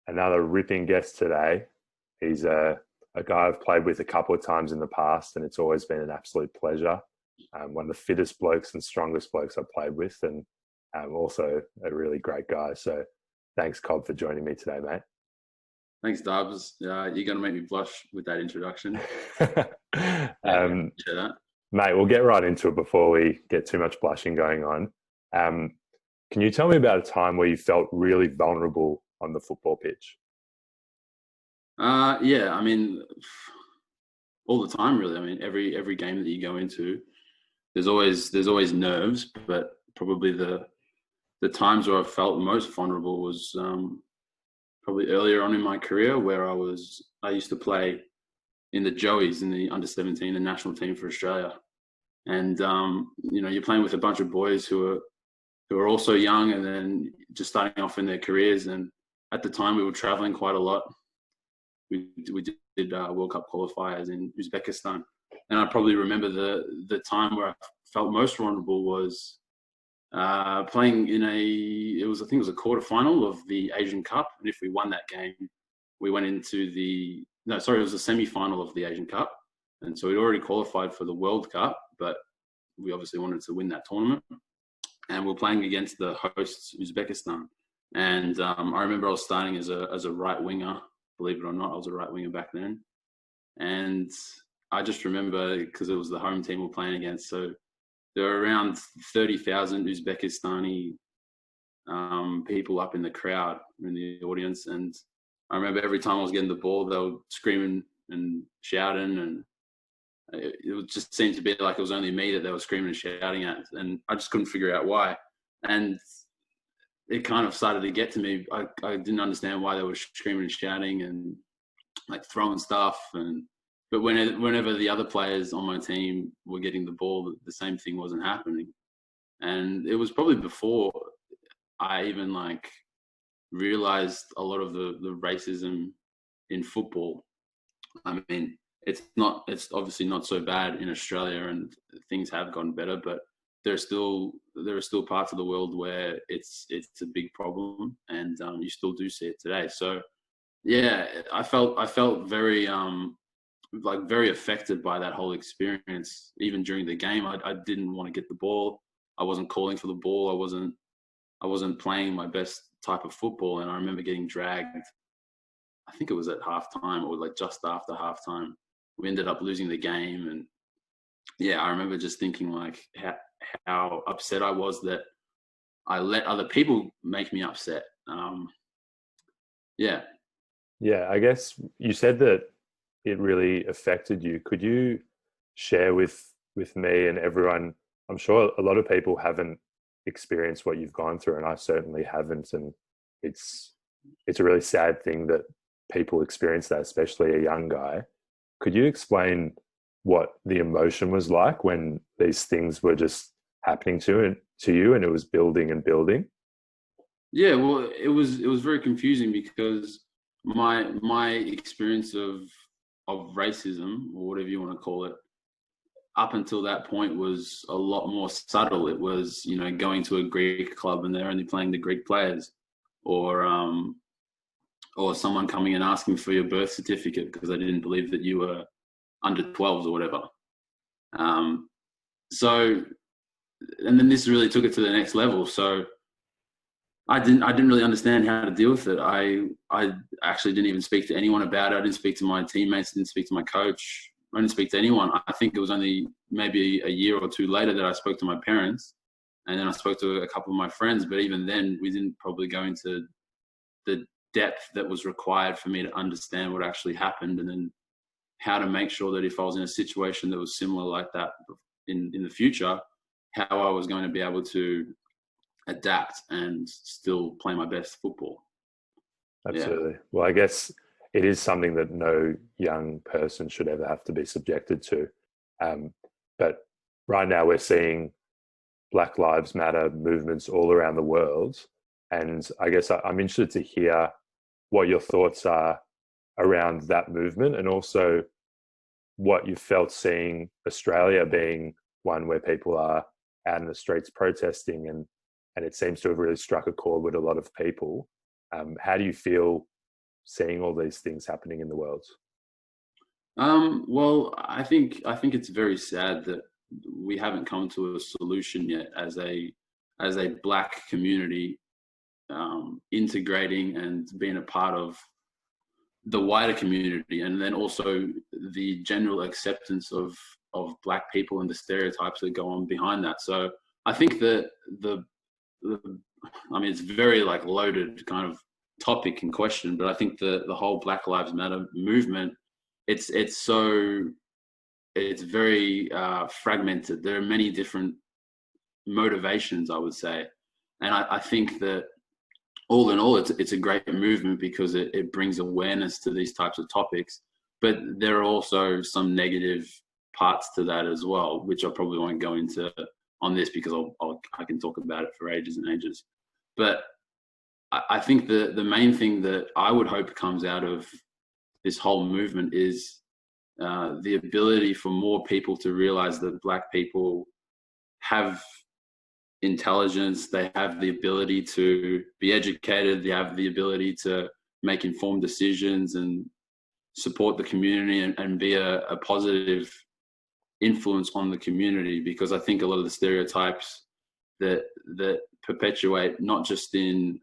another ripping guest today. He's a guy I've played with a couple of times in the past, and it's always been an absolute pleasure. One of the fittest blokes and strongest blokes I've played with, and also a really great guy. So thanks, Cobb, for joining me today, mate. Thanks, Dubs. You're going to make me blush with that introduction. That. Mate, we'll get right into it before we get too much blushing going on. Can you tell me about a time where you felt really vulnerable on the football pitch? Yeah, I mean, all the time, really. I mean, every game that you go into, there's always nerves, but probably the times where I felt most vulnerable was probably earlier on in my career, where I used to play in the Joeys in the under-17, the national team for Australia, and you're playing with a bunch of boys who are also young and then just starting off in their careers. And at the time, we were traveling quite a lot. We did World Cup qualifiers in Uzbekistan, and I probably remember the time where I felt most vulnerable was playing in I think it was a quarterfinal of the Asian Cup, and if we won that game, we went into it was a semi-final of the Asian Cup, and so we'd already qualified for the World Cup, but we obviously wanted to win that tournament, and we're playing against the hosts Uzbekistan, and I remember I was starting as a right winger. Believe it or not, I was a right winger back then, and I just remember because it was the home team we're playing against, so there were around 30,000 Uzbekistani people up in the crowd, in the audience. And I remember every time I was getting the ball, they were screaming and shouting. And it just seemed to be like it was only me that they were screaming and shouting at. And I just couldn't figure out why. And it kind of started to get to me. I didn't understand why they were screaming and shouting and like throwing stuff. But whenever the other players on my team were getting the ball, the same thing wasn't happening. And it was probably before I even realized a lot of the racism in football. I mean, it's obviously not so bad in Australia, and things have gotten better, but there are still parts of the world where it's a big problem, and you still do see it today. So yeah, I felt very very affected by that whole experience. Even during the game, I didn't want to get the ball. I wasn't calling for the ball. I wasn't playing my best type of football. And I remember getting dragged. I think it was at halftime or just after halftime. We ended up losing the game, and yeah, I remember just thinking how upset I was that I let other people make me upset. Yeah. Yeah, I guess you said that it really affected you. Could you share with me and everyone? I'm sure a lot of people haven't experienced what you've gone through, and I certainly haven't. And it's a really sad thing that people experience that, especially a young guy. Could you explain what the emotion was like when these things were just happening to you, and it was building and building? Yeah, well, it was very confusing because my experience of racism, or whatever you want to call it, up until that point was a lot more subtle. It was, going to a Greek club and they're only playing the Greek players, or someone coming and asking for your birth certificate because they didn't believe that you were under 12s or whatever. So, and then this really took it to the next level. So I didn't really understand how to deal with it. I actually didn't even speak to anyone about it. I didn't speak to my teammates, didn't speak to my coach. I didn't speak to anyone. I think it was only maybe a year or two later that I spoke to my parents, and then I spoke to a couple of my friends. But even then, we didn't probably go into the depth that was required for me to understand what actually happened, and then how to make sure that if I was in a situation that was similar like that in the future, how I was going to be able to adapt and still play my best football. Absolutely. Yeah. Well, I guess it is something that no young person should ever have to be subjected to. But right now we're seeing Black Lives Matter movements all around the world. And I guess I'm interested to hear what your thoughts are around that movement, and also what you felt seeing Australia being one where people are out in the streets protesting, and it seems to have really struck a chord with a lot of people. How do you feel seeing all these things happening in the world? Well, I think it's very sad that we haven't come to a solution yet as a Black community, integrating and being a part of the wider community, and then also the general acceptance of Black people and the stereotypes that go on behind that. So I think that the I mean, it's very like loaded kind of topic and question, but I think the whole Black Lives Matter movement, it's so it's very fragmented. There are many different motivations, I would say, and I think that all in all, it's a great movement because it brings awareness to these types of topics. But there are also some negative parts to that as well, which I probably won't go into on this because I can talk about it for ages and ages. But I think the main thing that I would hope comes out of this whole movement is the ability for more people to realize that Black people have intelligence, they have the ability to be educated, they have the ability to make informed decisions and support the community and be a positive influence on the community. Because I think a lot of the stereotypes that perpetuate, not just in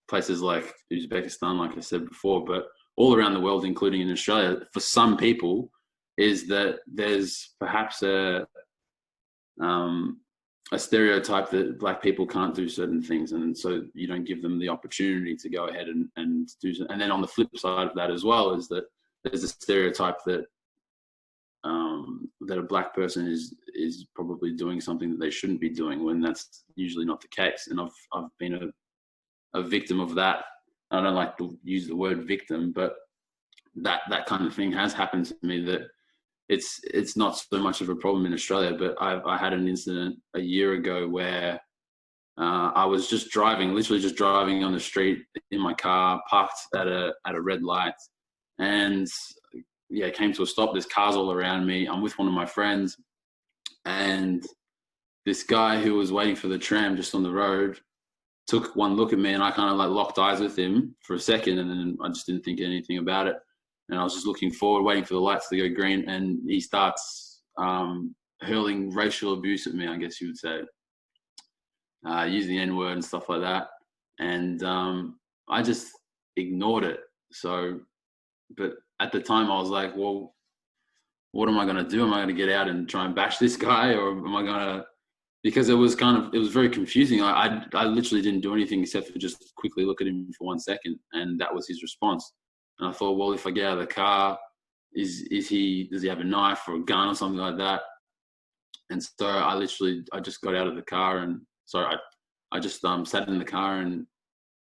places like Uzbekistan, like I said before, but all around the world, including in Australia, for some people, is that there's perhaps a stereotype that Black people can't do certain things, and so you don't give them the opportunity to go ahead and do so. And then on the flip side of that as well is that there's a stereotype that that a Black person is probably doing something that they shouldn't be doing, when that's usually not the case. And I've been a victim of that. I don't like to use the word victim, but that kind of thing has happened to me. That it's not so much of a problem in Australia, but I had an incident a year ago where I was just driving, literally just driving on the street in my car, parked at a red light, and yeah, came to a stop. There's cars all around me. I'm with one of my friends, and this guy who was waiting for the tram just on the road took one look at me, and I kind of like locked eyes with him for a second, and then I just didn't think anything about it. And I was just looking forward, waiting for the lights to go green, and he starts hurling racial abuse at me, I guess you would say, using the N-word and stuff like that. And I just ignored it. So, but at the time I was like, well, what am I going to do? Am I going to get out and try and bash this guy, or am I going to, because it was very confusing. I literally didn't do anything except for just quickly look at him for 1 second, and that was his response. And I thought, well, if I get out of the car, does he have a knife or a gun or something like that? And so I just got out of the car, and so I just sat in the car, and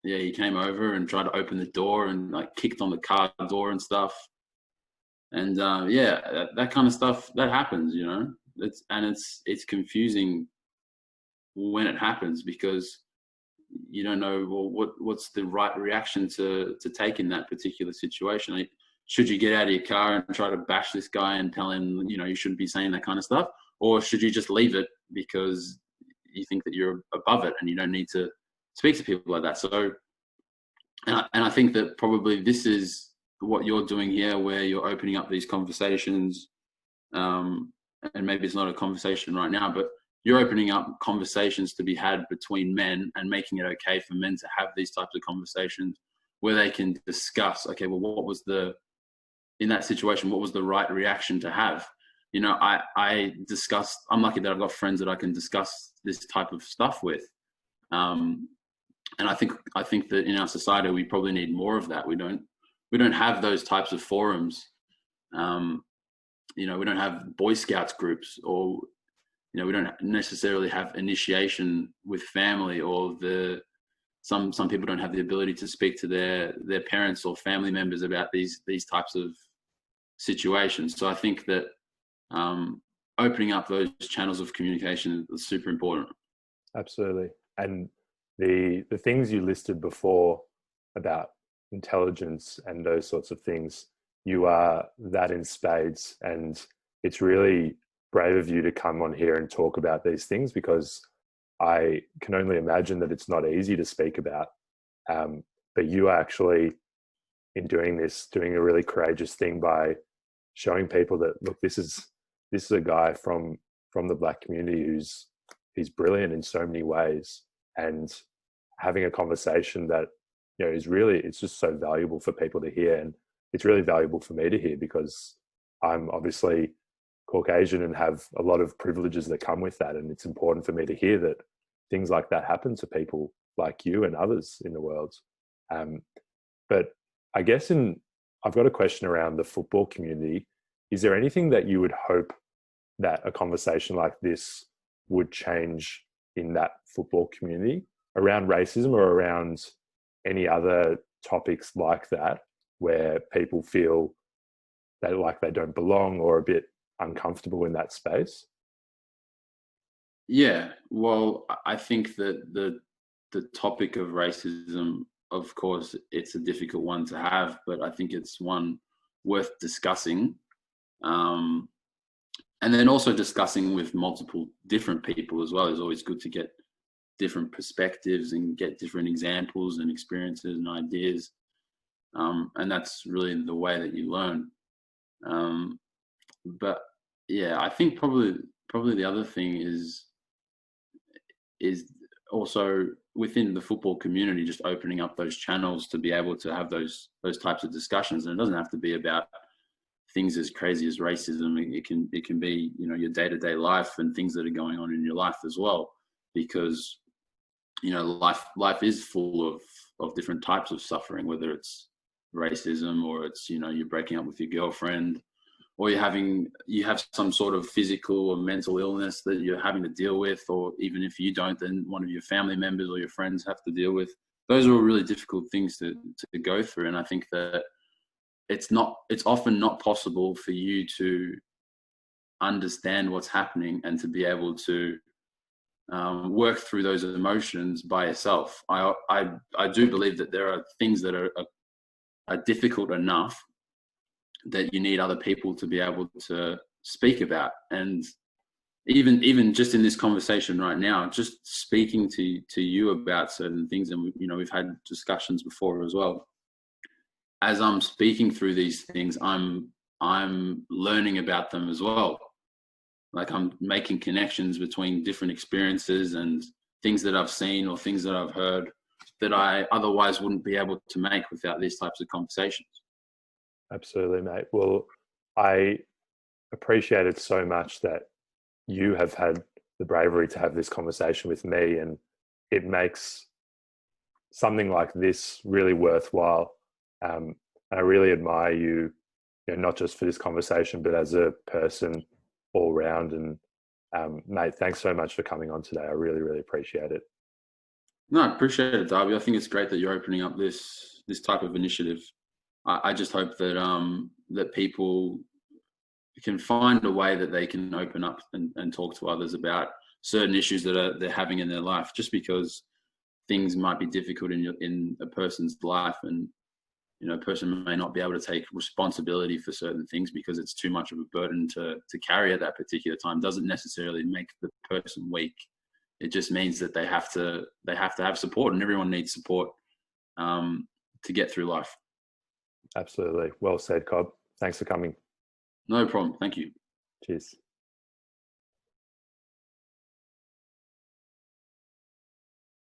yeah, he came over and tried to open the door and like kicked on the car door and stuff. And yeah, that kind of stuff that happens, you know. It's confusing when it happens, because you don't know, well, what's the right reaction to take in that particular situation. Like, should you get out of your car and try to bash this guy and tell him, you know, you shouldn't be saying that kind of stuff, or should you just leave it because you think that you're above it and you don't need to speak to people like that? So, and I think that probably this is what you're doing here, where you're opening up these conversations, and maybe it's not a conversation right now, but you're opening up conversations to be had between men and making it okay for men to have these types of conversations where they can discuss, okay, well, in that situation, what was the right reaction to have? You know, I'm lucky that I've got friends that I can discuss this type of stuff with. And I think that in our society, we probably need more of that. We don't have those types of forums. You know, we don't have Boy Scouts groups, or, you know, we don't necessarily have initiation with family, or some people don't have the ability to speak to their parents or family members about these types of situations. So I think that opening up those channels of communication is super important. Absolutely. And the things you listed before about intelligence and those sorts of things, you are that in spades, and it's really brave of you to come on here and talk about these things, because I can only imagine that it's not easy to speak about. but you are actually, in doing this, doing a really courageous thing by showing people that, look, this is a guy from the Black community he's brilliant in so many ways, and having a conversation that, is really, it's just so valuable for people to hear. And it's really valuable for me to hear, because I'm obviously Caucasian and have a lot of privileges that come with that. And it's important for me to hear that things like that happen to people like you and others in the world. But I guess I've got a question around the football community. Is there anything that you would hope that a conversation like this would change in that football community around racism, or around any other topics like that, where people feel like they don't belong or a bit uncomfortable in that space? Yeah, well, I think that the topic of racism, of course, it's a difficult one to have, but I think it's one worth discussing. And then also discussing with multiple different people as well is always good, to get different perspectives and get different examples and experiences and ideas. And that's really the way that you learn. But yeah, I think probably the other thing is also within the football community, just opening up those channels to be able to have those types of discussions. And it doesn't have to be about things as crazy as racism. It can be, your day-to-day life and things that are going on in your life as well, because life is full of different types of suffering, whether it's racism, or it's, you're breaking up with your girlfriend, or you have some sort of physical or mental illness that you're having to deal with, or even if you don't, then one of your family members or your friends have to deal with. Those are all really difficult things to go through. And I think that it's often not possible for you to understand what's happening and to be able to work through those emotions by yourself. I do believe that there are things that are difficult enough that you need other people to be able to speak about. And even just in this conversation right now, just speaking to you about certain things, and we've had discussions before as well. As I'm speaking through these things, I'm learning about them as well. Like, I'm making connections between different experiences and things that I've seen or things that I've heard that I otherwise wouldn't be able to make without these types of conversations. Absolutely, mate. Well, I appreciate it so much that you have had the bravery to have this conversation with me, and it makes something like this really worthwhile. And I really admire you, not just for this conversation, but as a person all round. And mate, thanks so much for coming on today. I really, really appreciate it. No, I appreciate it, Darby. I think it's great that you're opening up this type of initiative. I just hope that that people can find a way that they can open up and talk to others about certain issues that they're having in their life, just because things might be difficult in a person's life, and a person may not be able to take responsibility for certain things because it's too much of a burden to carry at that particular time. Doesn't necessarily make the person weak. It just means that they have to have support, and everyone needs support to get through life. Absolutely. Well said, Cobb. Thanks for coming. No problem. Thank you. Cheers.